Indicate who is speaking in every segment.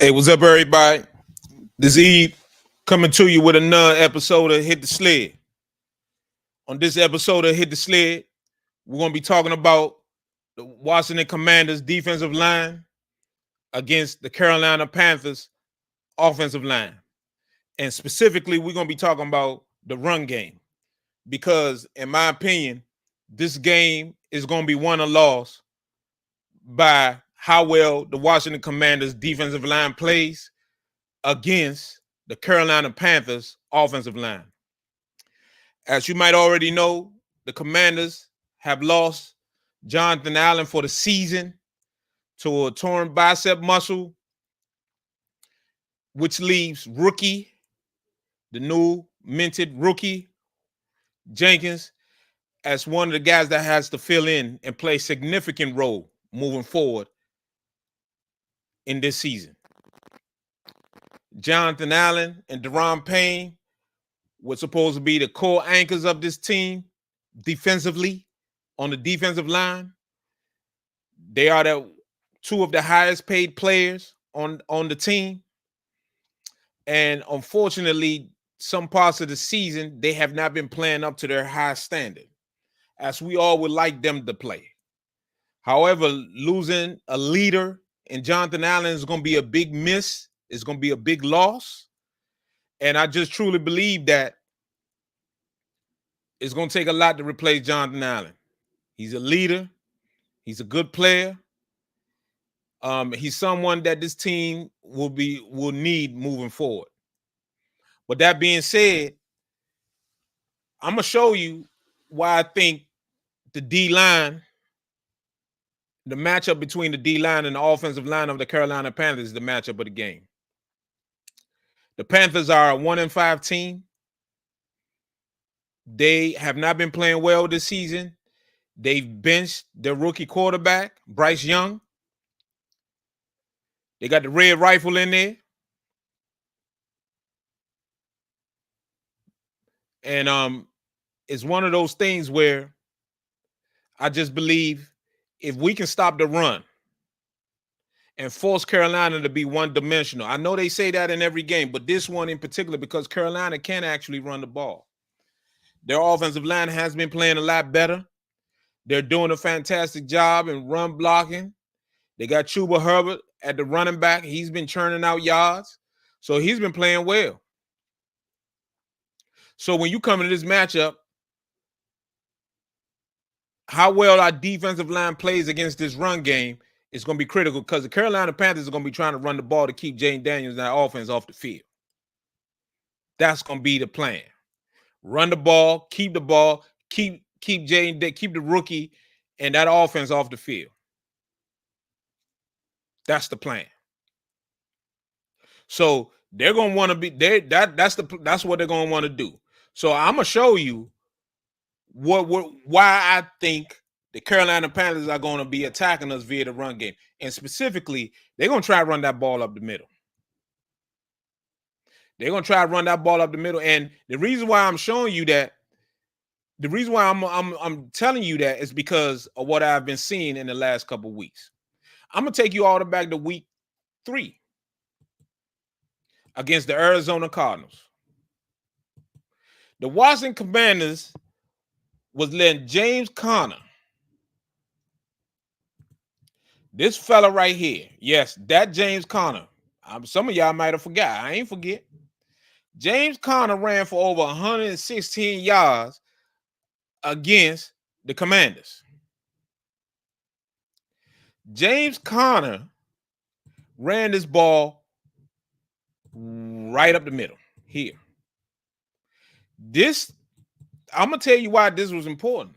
Speaker 1: Hey, what's up, everybody? This Eve coming to you with another episode of Hit the Sled. On this episode of Hit the Sled, we're going to be talking about the Washington Commanders defensive line against the Carolina Panthers offensive line. And specifically, we're going to be talking about the run game because, in my opinion, this game is going to be won or lost by how well the Washington Commanders defensive line plays against the Carolina Panthers offensive line. As you might already know, the Commanders have lost Jonathan Allen for the season to a torn bicep muscle, which leaves the new minted rookie, Jenkins, as one of the guys that has to fill in and play a significant role moving forward in this season. Jonathan Allen and Deron Payne were supposed to be the core anchors of this team defensively on the defensive line. They are two of the highest paid players on the team. And unfortunately, some parts of the season, they have not been playing up to their high standard, as we all would like them to play. However, losing a leader in Jonathan Allen is going to be a big miss. It's going to be a big loss. And I just truly believe that it's going to take a lot to replace Jonathan Allen. He's a leader. He's a good player. He's someone that this team will need moving forward. But that being said, I'm gonna show you why I think the D-line, the matchup between the D-line and the offensive line of the Carolina Panthers is the matchup of the game. The Panthers are a 1-5 team. They have not been playing well this season. They've benched their rookie quarterback, Bryce Young. They got the red rifle in there. And it's one of those things where I just believe if we can stop the run and force Carolina to be one-dimensional. I know they say that in every game, but this one in particular, because Carolina can actually run the ball. Their offensive line has been playing a lot better. They're doing a fantastic job in run blocking. They got Chuba Hubbard at the running back. He's been churning out yards. So he's been playing well. So when you come into this matchup, how well our defensive line plays against this run game is going to be critical because the Carolina Panthers are going to be trying to run the ball to keep Jane Daniels and that offense off the field. That's going to be the plan. Run the ball, keep the ball, keep the rookie and that offense off the field. That's the plan. So they're going to want to be there. That's what they're going to want to do. So I'm going to show you why I think the Carolina Panthers are going to be attacking us via the run game. And specifically, they're going to try to run that ball up the middle. They're going to try to run that ball up the middle. And the reason why I'm showing you that, the reason why I'm telling you that is because of what I've been seeing in the last couple of weeks. I'm going to take you all the way back to week 3 against the Arizona Cardinals. The Washington Commanders was letting James Conner, this fella right here, yes, that James Conner. Some of y'all might have forgot. I ain't forget. James Conner ran for over 116 yards against the Commanders. James Conner ran this ball right up the middle here. I'm going to tell you why this was important.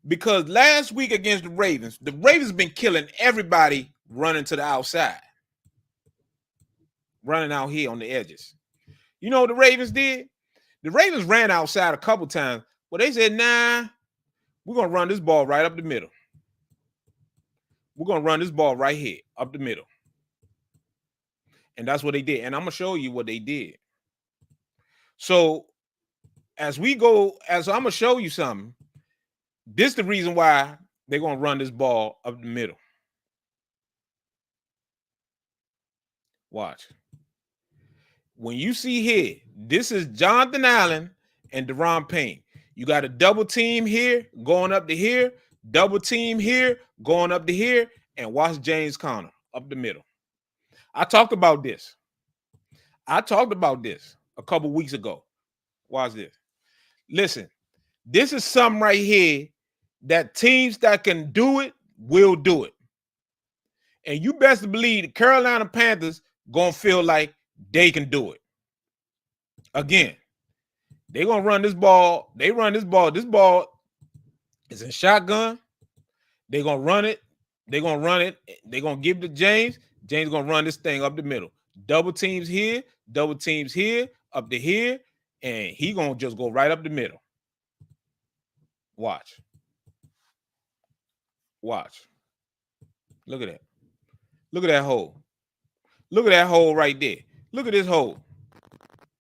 Speaker 1: Because last week against the Ravens been killing everybody running to the outside. Running out here on the edges. You know what the Ravens did? The Ravens ran outside a couple times, but they said, nah, we're going to run this ball right up the middle. We're going to run this ball right here, up the middle. And that's what they did. And I'm going to show you what they did. So I'm going to show you something. This is the reason why they're going to run this ball up the middle. Watch. When you see here, this is Jonathan Allen and Deron Payne. You got a double team here, going up to here, double team here, going up to here, and watch James Conner up the middle. I talked about this. a couple weeks ago. Watch this. Listen, this is something right here that teams that can do it will do it. And you best believe the Carolina Panthers gonna feel like they can do it. Again, they're gonna run this ball. They run this ball. This ball is in shotgun. They're gonna run it. They're gonna run it. They're gonna give it to James. James gonna run this thing up the middle. Double teams here, up to here, and he gonna just go right up the middle. Watch. Look at that. Look at that hole. Look at that hole right there. Look at this hole.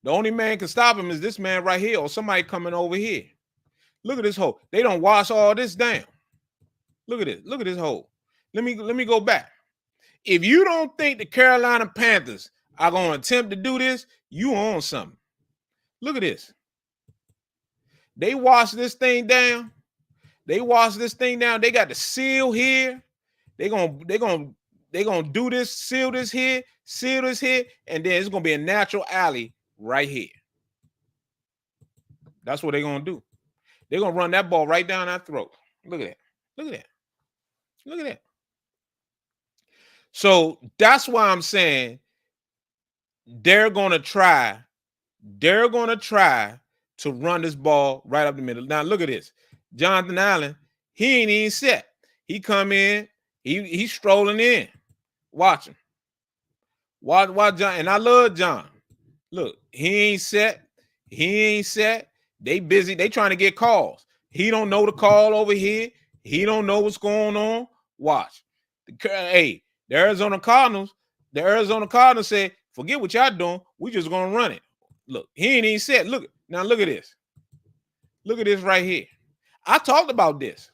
Speaker 1: The only man can stop him is this man right here or somebody coming over here. Look at this hole. They don't wash all this down. Look at it. Look at this hole. Let me go back. If you don't think the Carolina Panthers are going to attempt to do this, you own something. Look at this. They wash this thing down. They got the seal here. They're gonna do this, seal this here, and then it's gonna be a natural alley right here. That's what they're gonna do. They're gonna run that ball right down that throat. Look at that. So that's why I'm saying they're gonna try to run this ball right up the middle. Now look at this. Jonathan Allen, he ain't even set. He come in, he's strolling in. Watch him. Watch John. And I love John. Look, he ain't set. They busy. They trying to get calls. He don't know the call over here. He don't know what's going on. Watch. The Arizona Cardinals said, forget what y'all doing. We just gonna run it. Look, he ain't even set. Look at this. Look at this right here. I talked about this.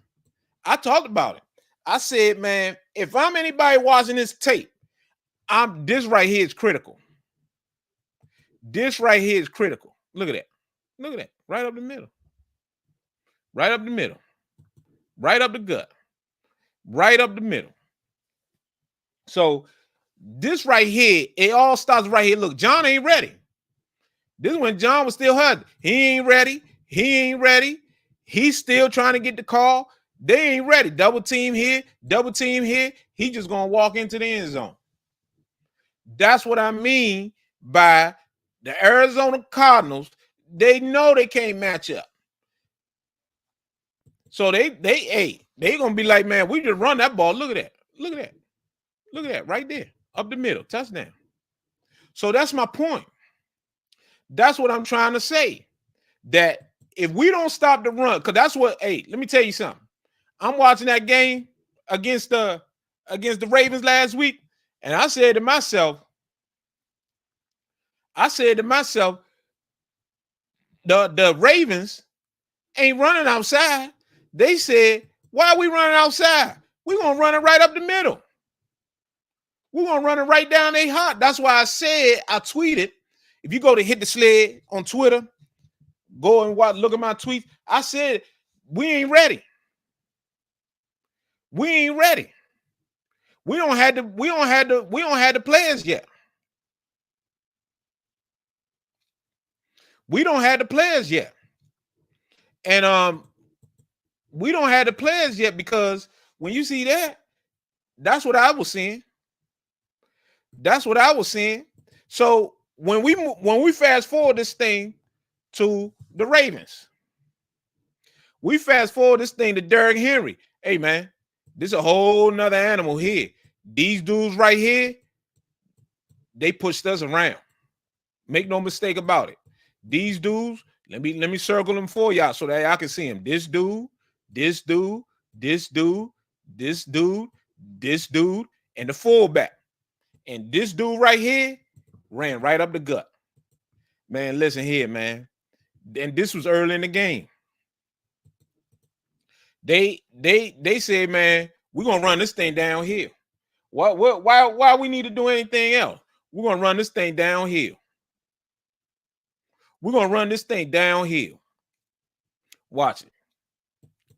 Speaker 1: I said, man, if I'm anybody watching this tape, this right here is critical. Look at that. Right up the middle. Right up the gut. Right up the middle. So this right here, it all starts right here. Look, John ain't ready. This is when John was still hurt. He ain't ready. He's still trying to get the call. They ain't ready. Double team here. He just gonna walk into the end zone. That's what I mean by the Arizona Cardinals. They know they can't match up. So they gonna be like, man, we just run that ball. Look at that right there. Up the middle. Touchdown. So that's my point. That's what I'm trying to say. That if we don't stop the run, because that's what, let me tell you something. I'm watching that game against the Ravens last week, and I said to myself, the Ravens ain't running outside. They said, why are we running outside? We're going to run it right up the middle. We're going to run it right down their heart. That's why I tweeted, if you go to Hit The Sled on Twitter, go and look at my tweets. I said, we ain't ready. We don't have the players yet. We don't have the players yet. And we don't have the players yet because when you see that, that's what I was seeing. So when we fast forward this thing to the Ravens, we fast forward this thing to Derrick Henry. Hey, man, this is a whole nother animal here. These dudes right here, they pushed us around. Make no mistake about it. These dudes, let me circle them for y'all so that y'all can see them. This dude, and the fullback. And this dude right here ran right up the gut. Man, listen here, man. And this was early in the game. They said, man, we're gonna run this thing downhill. Why we need to do anything else? We're gonna run this thing downhill. We're gonna run this thing downhill. Watch it.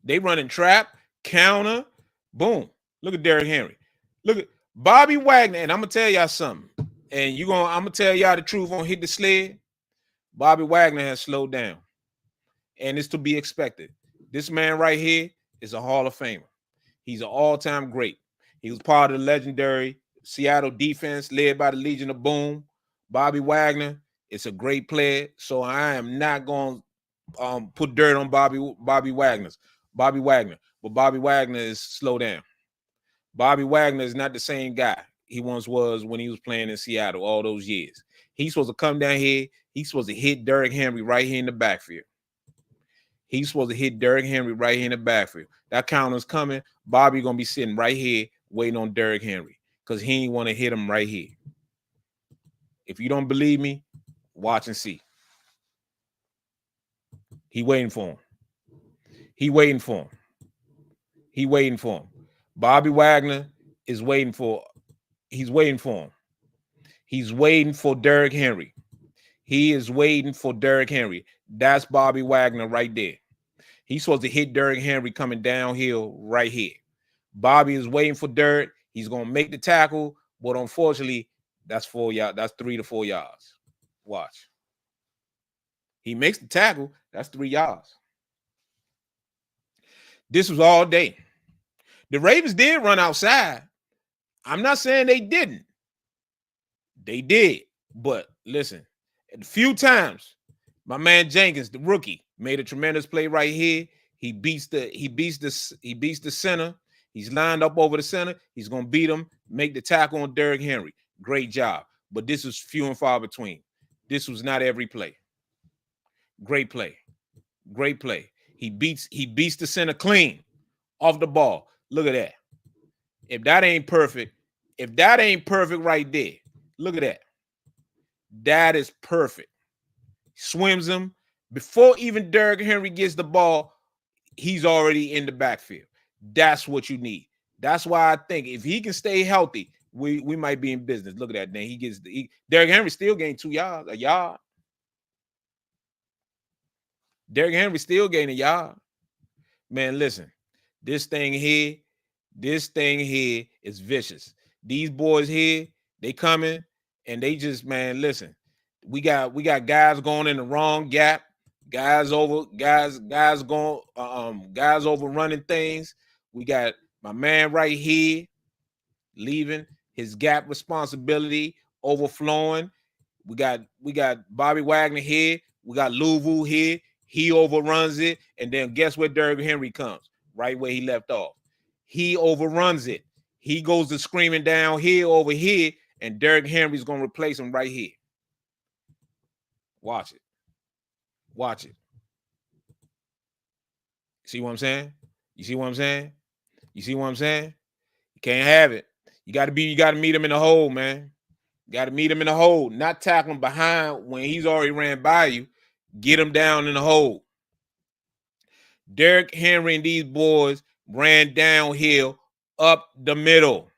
Speaker 1: They running trap, counter, boom. Look at Derrick Henry. Look at Bobby Wagner. And I'm gonna tell y'all something. And I'm gonna tell y'all the truth on Hit the Sled. Bobby Wagner has slowed down. And it's to be expected. This man right here is a Hall of Famer. He's an all-time great. He was part of the legendary Seattle defense led by the Legion of Boom. Bobby Wagner is a great player, so I am not going to put dirt on Bobby Wagner. But Bobby Wagner is slow down. Bobby Wagner is not the same guy he once was when he was playing in Seattle all those years. He's supposed to come down here. He's supposed to hit Derrick Henry right here in the backfield. He's supposed to hit Derrick Henry right here in the backfield. That counter's coming. Bobby going to be sitting right here waiting on Derrick Henry because he ain't want to hit him right here. If you don't believe me, watch and see. He waiting for him. He waiting for him. He waiting for him. Bobby Wagner is waiting for. He's waiting for him. He's waiting for Derrick Henry. He is waiting for Derrick Henry. That's Bobby Wagner right there. He's supposed to hit Derrick Henry coming downhill right here. Bobby is waiting for Derrick. He's going to make the tackle, but unfortunately, that's 4 yards. That's 3 to 4 yards. Watch. He makes the tackle. That's 3 yards. This was all day. The Ravens did run outside. I'm not saying they didn't. They did. But listen, a few times, my man Jenkins, the rookie, made a tremendous play right here. He beats the center. He's lined up over the center. He's gonna beat him, make the tackle on Derrick Henry. Great job. But this was few and far between. This was not every play. Great play. Great play. He beats the center clean off the ball. Look at that. If that ain't perfect right there, look at that. That is perfect. Swims him. Before even Derrick Henry gets the ball, he's already in the backfield. That's what you need. That's why I think if he can stay healthy, we might be in business. Look at that. Then Derrick Henry still gained 2 yards, a yard. Derrick Henry still gained a yard. Man, listen, this thing here is vicious. These boys here, they coming and they just, man, listen. We got guys going in the wrong gap, guys overrunning things. We got my man right here leaving his gap responsibility overflowing. We got Bobby Wagner here. We got Louisville here. He overruns it, and then guess where Derrick Henry comes? Right where he left off. He overruns it. He goes to screaming down here over here, and Derrick Henry's gonna replace him right here. Watch it. Watch it. See what I'm saying? You see what I'm saying? You see what I'm saying? You can't have it. You got to meet him in the hole, man. You got to meet him in the hole, not tackle him behind when he's already ran by you. Get him down in the hole. Derrick Henry and these boys ran downhill up the middle.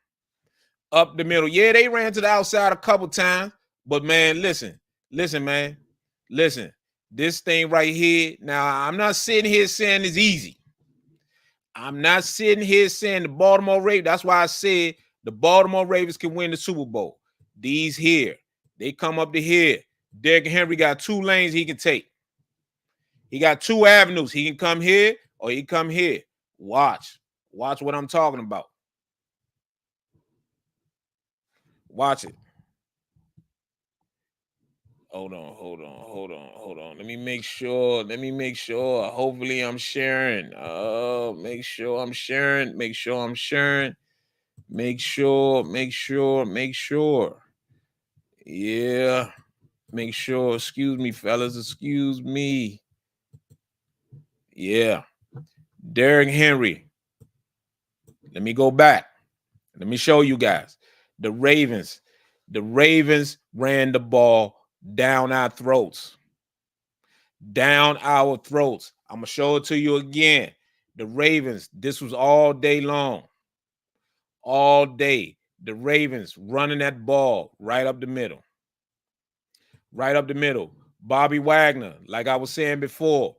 Speaker 1: Up the middle. Yeah, they ran to the outside a couple times, but man, listen, man. Listen, this thing right here. Now, I'm not sitting here saying it's easy. I'm not sitting here saying the Baltimore Ravens. That's why I said the Baltimore Ravens can win the Super Bowl. These here, they come up to here. Derrick Henry got 2 lanes he can take. He got 2 avenues. He can come here or he can come here. Watch what I'm talking about. Watch it. Hold on. Let me make sure. Hopefully I'm sharing. Make sure I'm sharing. Yeah. Make sure. Excuse me, fellas. Excuse me. Yeah. Derrick Henry. Let me go back. Let me show you guys. The Ravens ran the ball down our throats. Down our throats. I'm going to show it to you again. The Ravens, this was all day long. All day. The Ravens running that ball right up the middle. Right up the middle. Bobby Wagner, like I was saying before,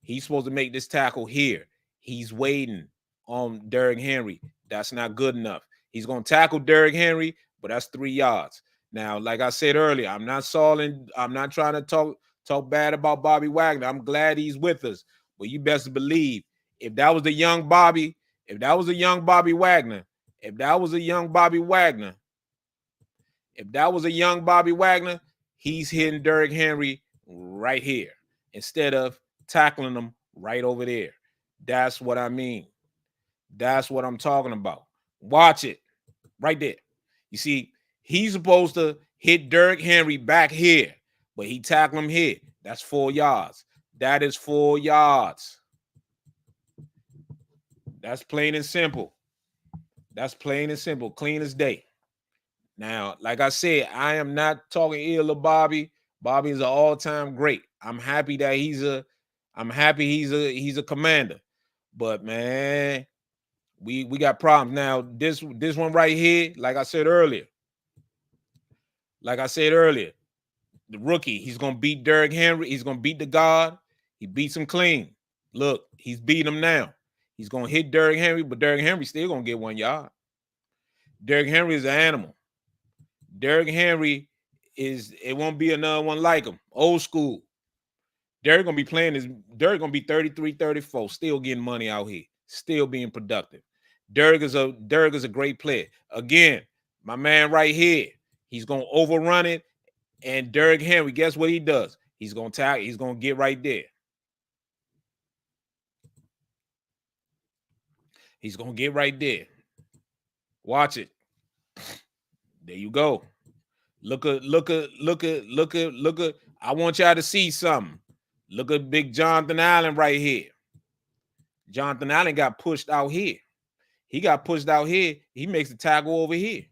Speaker 1: he's supposed to make this tackle here. He's waiting on Derrick Henry. That's not good enough. He's going to tackle Derrick Henry, but that's 3 yards. Now, like I said earlier, I'm not trying to talk bad about Bobby Wagner. I'm glad he's with us. But you best believe if that was the young Bobby, if that was a young Bobby Wagner, if that was a young Bobby Wagner, if that was a young Bobby Wagner, he's hitting Derrick Henry right here instead of tackling him right over there. That's what I mean. That's what I'm talking about. Watch it right there. You see, he's supposed to hit Derrick Henry back here, but he tackled him here. That's 4 yards. That is 4 yards. That's plain and simple. That's plain and simple, clean as day. Now, like I said, I am not talking ill of Bobby. Bobby is an all-time great. I'm happy that he's a commander. But man, we got problems. Now, this one right here, like I said earlier, the rookie, he's gonna beat Derrick Henry, he's gonna beat the guard. He beats him clean. Look, he's beating him now. He's gonna hit Derrick Henry, but Derrick Henry still gonna get 1 yard. Derrick Henry is an animal. Derrick Henry it won't be another one like him. Old school. Derrick gonna be 33, 34, still getting money out here, still being productive. Derrick is a great player. Again, my man right here, he's gonna overrun it. And Derrick Henry, guess what he does? He's gonna get right there. He's gonna get right there. Watch it. There you go. Look at. I want y'all to see something. Look at big Jonathan Allen right here. Jonathan Allen got pushed out here. He got pushed out here. He makes the tackle over here.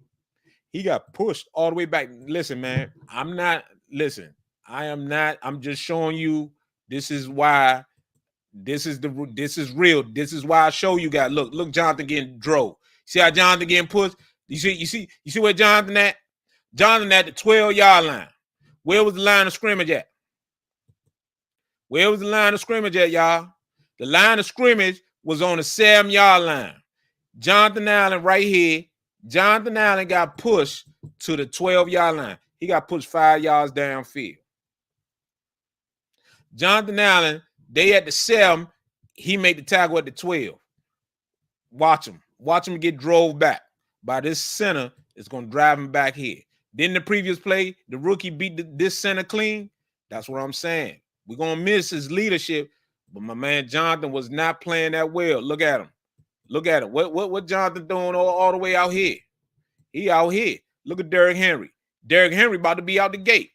Speaker 1: He got pushed all the way back. Listen, man, I'm just showing you this is why this is real. This is why I show you guys. Look, Jonathan getting drove. See how Jonathan getting pushed? You see where Jonathan at? Jonathan at the 12-yard line. Where was the line of scrimmage at? Where was the line of scrimmage at, y'all? The line of scrimmage was on the 7-yard line. Jonathan Allen right here. Jonathan Allen got pushed to the 12-yard line. He got pushed 5 yards downfield. Jonathan Allen, they at the 7. He made the tackle at the 12. Watch him. Watch him get drove back by this center. It's going to drive him back here. Then the previous play, the rookie beat this center clean. That's what I'm saying. We're going to miss his leadership, but my man Jonathan was not playing that well. Look at him. Look at him. What Jonathan doing all the way out here? He out here. Look at Derrick Henry. Derrick Henry about to be out the gate.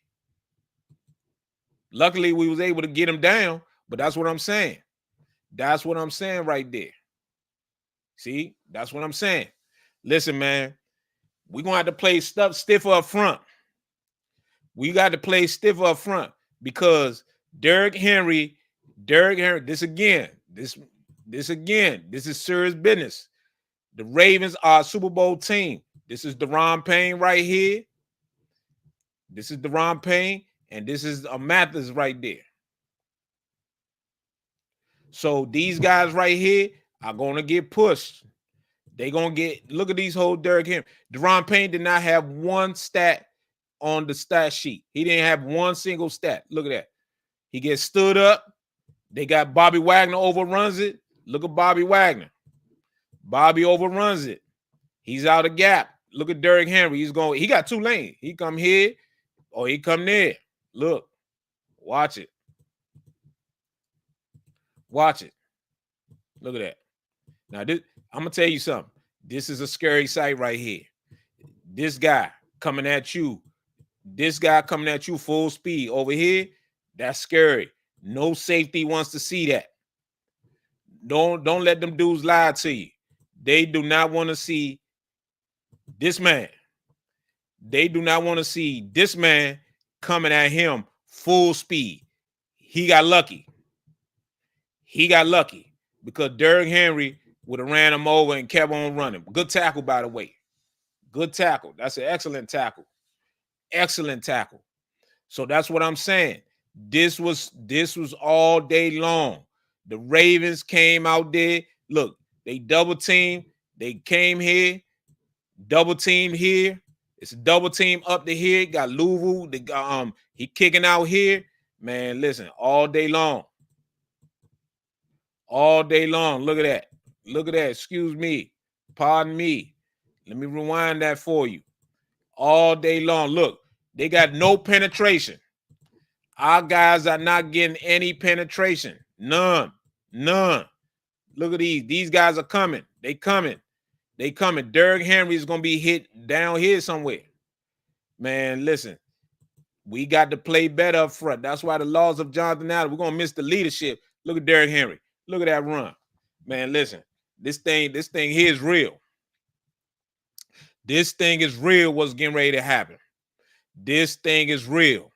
Speaker 1: Luckily, we was able to get him down, but that's what I'm saying. That's what I'm saying right there. See? That's what I'm saying. Listen, man. We're going to have to play stiffer up front. We got to play stiffer up front because Derrick Henry, this is serious business. The Ravens are a Super Bowl team. This is Deron Payne right here. This is Deron Payne, and this is Mathis right there. So these guys right here are going to get pushed. They going to look at these whole Derrick Henry. Deron Payne did not have one stat on the stat sheet. He didn't have one single stat. Look at that. He gets stood up. They got Bobby Wagner overruns it. Look at Bobby Wagner. Bobby overruns it. He's out of gap. Look at Derrick Henry. He got 2 lanes. He come here or he come there. Look. Watch it. Watch it. Look at that. Now, I'm going to tell you something. This is a scary sight right here. This guy coming at you. This guy coming at you full speed over here. That's scary. No safety wants to see that. Don't let them dudes lie to you. They do not want to see this man. They do not want to see this man coming at him full speed. He got lucky. He got lucky because Derrick Henry would have ran him over and kept on running. Good tackle, by the way. Good tackle. That's an excellent tackle. Excellent tackle. So that's what I'm saying. This was all day long. The Ravens came out there. Look, they double team. They came here, double team here. It's a double team up to here. Got Louisville. They got, he kicking out here. Man, listen, all day long. All day long. Look at that. Look at that. Excuse me. Pardon me. Let me rewind that for you. All day long. Look, they got no penetration. Our guys are not getting any penetration. None. None. Look at these. These guys are coming. They coming. They coming. Derrick Henry is going to be hit down here somewhere. Man, listen. We got to play better up front. That's why the laws of Jonathan Allen, we're going to miss the leadership. Look at Derrick Henry. Look at that run. Man, listen. This thing here is real. This thing is real what's getting ready to happen. This thing is real.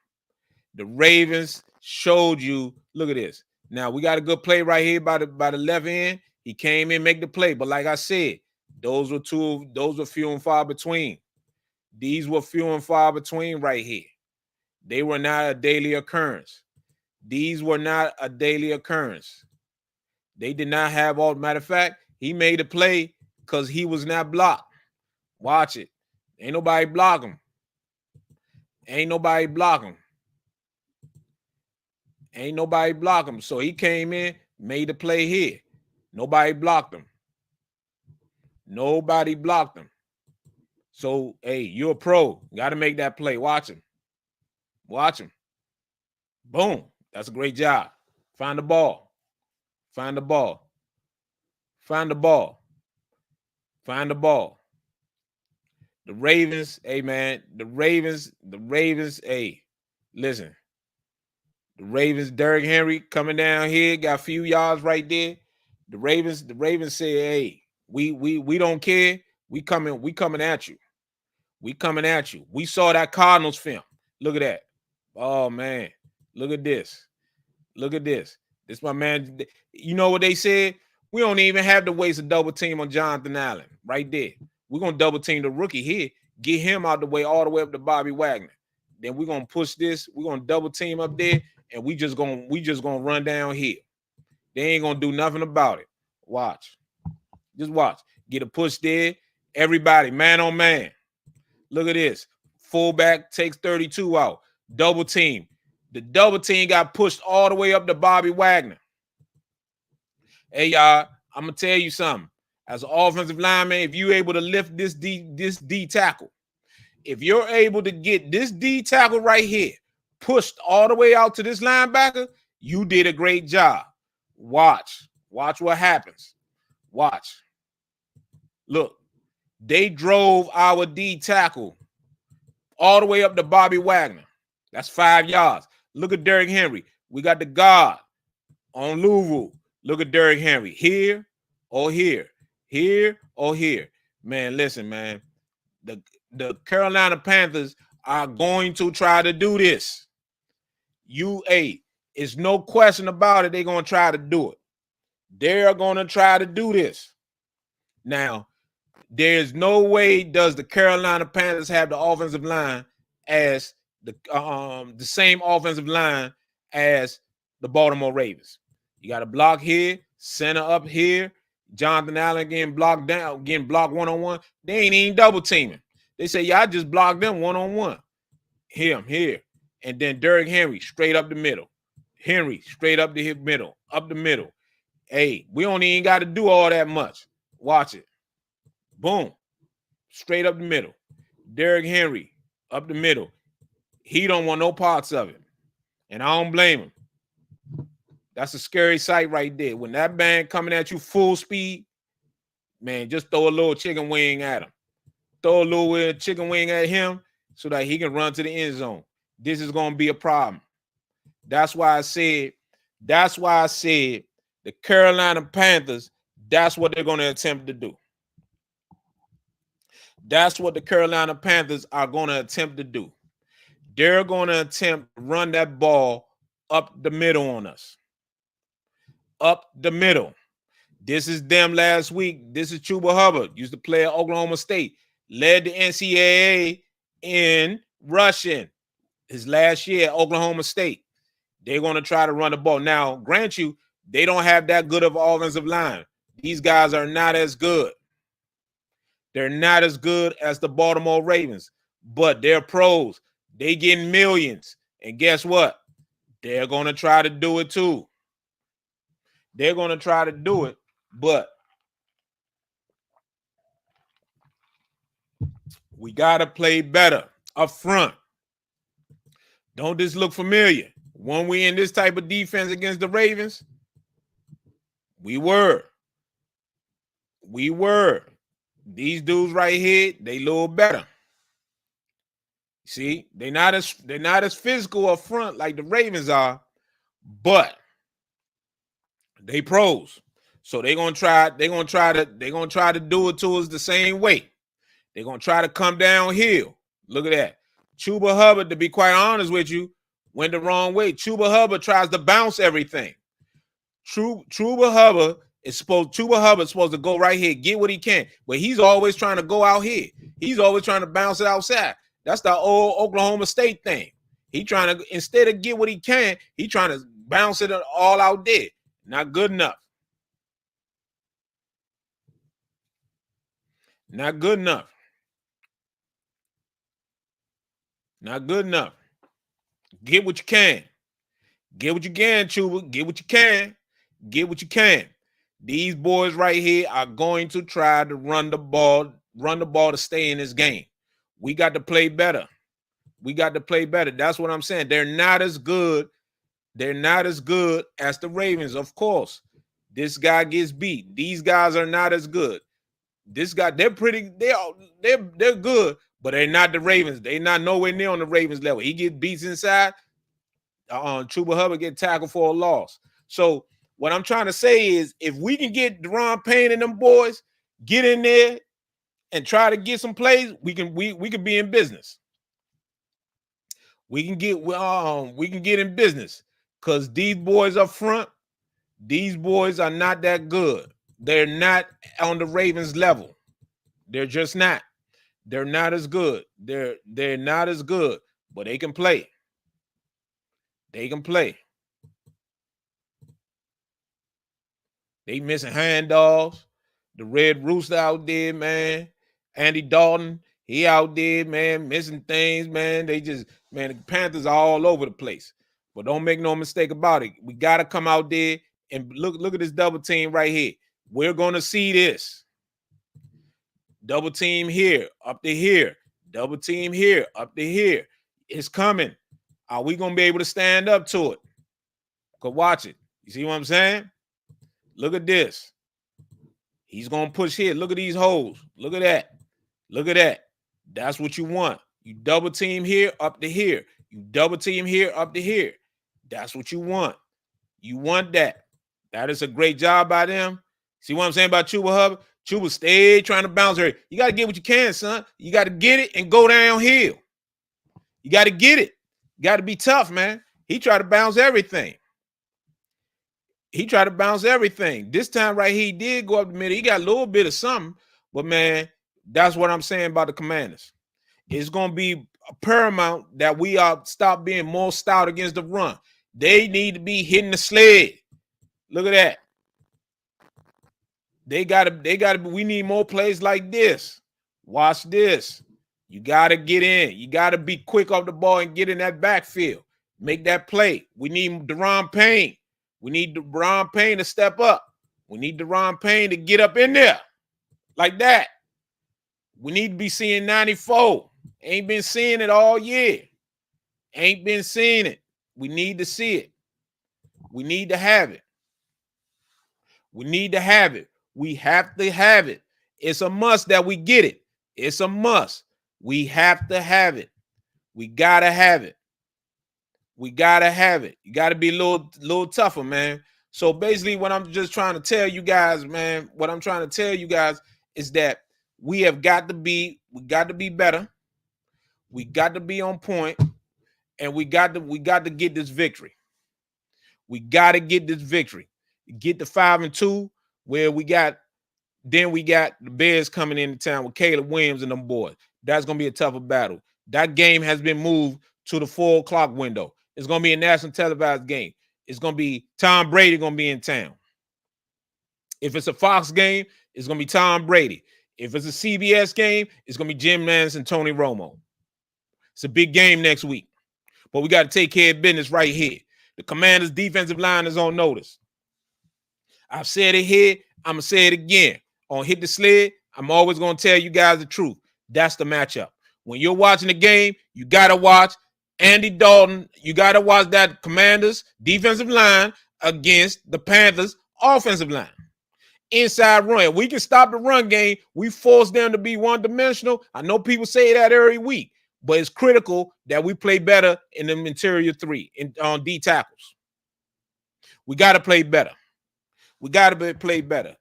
Speaker 1: The Ravens showed you. Look at this. Now we got a good play right here by the left end. He came in, make the play. But like I said, those were few and far between. These were few and far between right here. They were not a daily occurrence. These were not a daily occurrence. They did not have all. Matter of fact, he made a play because he was not blocked. Watch it. Ain't nobody block him. Ain't nobody block him. Ain't nobody block him. So he came in, made a play here. Nobody blocked him. Nobody blocked him. So, hey, you're a pro. Got to make that play. Watch him. Watch him. Boom. That's a great job. Find the ball. Find the ball. Find the ball. Find the ball. The Ravens, hey, man, the Ravens, hey, listen. The Ravens, Derrick Henry coming down here, got a few yards right there. The Ravens say, hey, we don't care. We coming at you. We coming at you. We saw that Cardinals film. Look at that. Oh, man. Look at this. Look at this. This my man. You know what they said? We don't even have to waste a double team on Jonathan Allen right there. We're going to double team the rookie here. Get him out the way all the way up to Bobby Wagner. Then we're going to push this. We're going to double team up there, and we just going to run down here. They ain't going to do nothing about it. Watch. Just watch. Get a push there. Everybody, man on man. Look at this. Fullback takes 32 out. Double team. The double team got pushed all the way up to Bobby Wagner. Hey, y'all, I'm going to tell you something. As an offensive lineman, if you're able to lift this D tackle, if you're able to get this D tackle right here pushed all the way out to this linebacker, you did a great job. Watch. Watch what happens. Watch. Look, they drove our D tackle all the way up to Bobby Wagner. That's 5 yards. Look at Derrick Henry. We got the guard on Louisville. Look at Derrick Henry. Here or here. Here or here. Man, listen, man. The Carolina Panthers are going to try to do this. It's no question about it. They're going to try to do it. They're going to try to do this. Now, there's no way does the Carolina Panthers have the offensive line as the same offensive line as the Baltimore Ravens. You got to block here, center up here. Jonathan Allen getting blocked down, getting blocked one-on-one. They ain't even double teaming. They say, yeah, I just blocked them one-on-one. Him here. And then Derrick Henry straight up the middle. Henry straight up the middle. Up the middle. Hey, we don't even got to do all that much. Watch it. Boom. Straight up the middle. Derrick Henry up the middle. He don't want no parts of it. And I don't blame him. That's a scary sight right there. When that man coming at you full speed, man, just throw a little chicken wing at him. Throw a little chicken wing at him so that he can run to the end zone. This is going to be a problem. That's why I said the Carolina Panthers, that's what they're going to attempt to do. That's what the Carolina Panthers are going to attempt to do. They're going to attempt to run that ball up the middle on us. Up the middle. This is them last week. This is Chuba Hubbard. Used to play at Oklahoma State. led the NCAA in rushing his last year at Oklahoma State. They're going to try to run the ball. Now, grant you, they don't have that good of offensive line. These guys are not as good. They're not as good as the Baltimore Ravens, but they're pros. They getting millions. And guess what? They're going to try to do it too. They're going to try to do it, but we got to play better up front. Don't this look familiar? When we in this type of defense against the Ravens, we were. These dudes right here, they a little better. See, they're not as physical up front like the Ravens are, but they pros. So they're gonna try to do it to us the same way. They're gonna try to come downhill. Look at that. Chuba Hubbard, to be quite honest with you, went the wrong way. Chuba Hubbard tries to bounce everything. Chuba Hubbard's supposed to go right here, get what he can, but he's always trying to go out here. He's always trying to bounce it outside. That's the old Oklahoma State thing. He trying to, instead of get what he can, he trying to bounce it all out there. Not good enough. Not good enough. Not good enough. Get what you can. Get what you can, Chuba. Get what you can. Get what you can. These boys right here are going to try to run the ball to stay in this game. We got to play better. That's what I'm saying. They're not as good. They're not as good as the Ravens. Of course, this guy gets beat. These guys are not as good. This guy, they're good, but they're not the Ravens. They're not nowhere near on the Ravens level. He gets beats inside. Chuba Hubbard get tackled for a loss. So what I'm trying to say is, if we can get Deron Payne and them boys get in there and try to get some plays, we can be in business. We can get in business, because these boys up front, these boys are not that good. They're not on the Ravens level. They're just not. They're not as good. They're not as good, but they can play. They can play. They missing handoffs. The Red Rooster out there, man. Andy Dalton, he out there, man, missing things, man. The Panthers are all over the place. But don't make no mistake about it. We got to come out there and look at this double team right here. We're going to see this. Double team here, up to here. Double team here, up to here. It's coming. Are we going to be able to stand up to it? Go watch it. You see what I'm saying? Look at this. He's going to push here. Look at these holes. Look at that. Look at that. That's what you want. You double team here, up to here. You double team here, up to here. That's what you want. You want that. That is a great job by them. See what I'm saying about Chuba Hubbard? Chuba stay trying to bounce her. You got to get what you can, son. You got to get it and go downhill. You got to get it. You got to be tough, man. He tried to bounce everything. This time right here, he did go up the middle. He got a little bit of something. But, man, that's what I'm saying about the Commanders. It's going to be paramount that we stop being more stout against the run. They need to be hitting the sled. Look at that. We need more plays like this. Watch this. You got to get in. You got to be quick off the ball and get in that backfield. Make that play. We need Deron Payne. We need Deron Payne to step up. We need Deron Payne to get up in there like that. We need to be seeing 94. Ain't been seeing it all year. Ain't been seeing it. We need to see it. We need to have it. We need to have it. We have to have it. It's a must that we get it. It's a must. We have to have it. We got to have it. We got to have it. You got to be a little tougher, man. So basically what I'm just trying to tell you guys, man, is that we got to be better. We got to be on point, and we got to get this victory. We got to get this victory. Get the 5-2 where we got Then we got the Bears coming into town with Caleb Williams and them boys. That's going to be a tougher battle. That game has been moved to the 4 o'clock window. It's going to be a national televised game. It's going to be Tom Brady going to be in town. If it's a Fox game, it's going to be Tom Brady. If it's a CBS game, it's going to be Jim Nantz and Tony Romo. It's a big game next week. But we got to take care of business right here. The Commanders' defensive line is on notice. I've said it here. I'm going to say it again. On Hit the Sled, I'm always going to tell you guys the truth. That's the matchup. When you're watching the game, you got to watch Andy Dalton. You got to watch that Commanders defensive line against the Panthers offensive line. Inside run. We can stop the run game. We force them to be one-dimensional. I know people say that every week, but it's critical that we play better in the interior 3 on D tackles. We got to play better. We got to play better.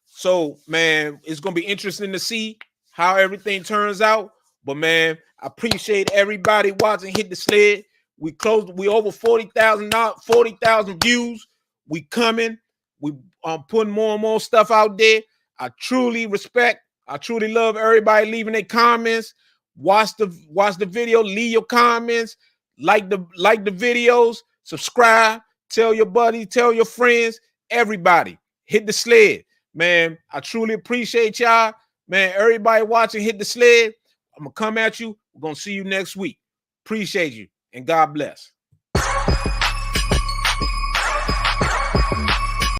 Speaker 1: So, man, it's going to be interesting to see how everything turns out. But, man, I appreciate everybody watching Hit the Sled. We over 40,000 views. We coming. We putting more and more stuff out there. I truly love everybody leaving their comments. Watch the video, leave your comments, like the videos, subscribe, tell your buddies, tell your friends, everybody. Hit the Sled. Man, I truly appreciate y'all. Man, everybody watching Hit the Sled. I'm going to come at you. We're going to see you next week. Appreciate you, and God bless.